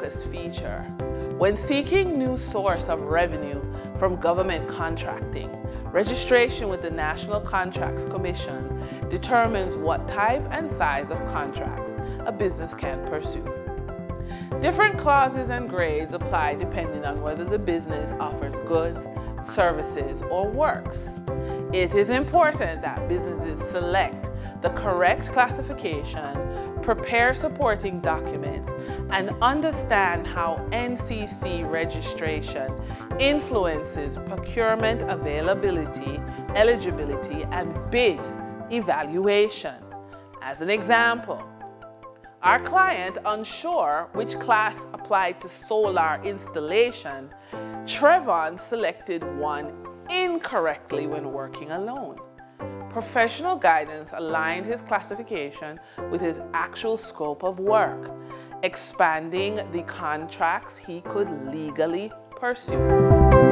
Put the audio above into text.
latest feature. When seeking new source of revenue from government contracting, registration with the National Contracts Commission determines what type and size of contracts a business can pursue. Different clauses and grades apply depending on whether the business offers goods, services, or works. It is important that businesses select the correct classification, prepare supporting documents, and understand how NCC registration influences procurement availability, eligibility, and bid evaluation. As an example, our client, unsure which class applied to solar installation, Trevon selected one incorrectly when working alone. Professional guidance aligned his classification with his actual scope of work, expanding the contracts he could legally pursue.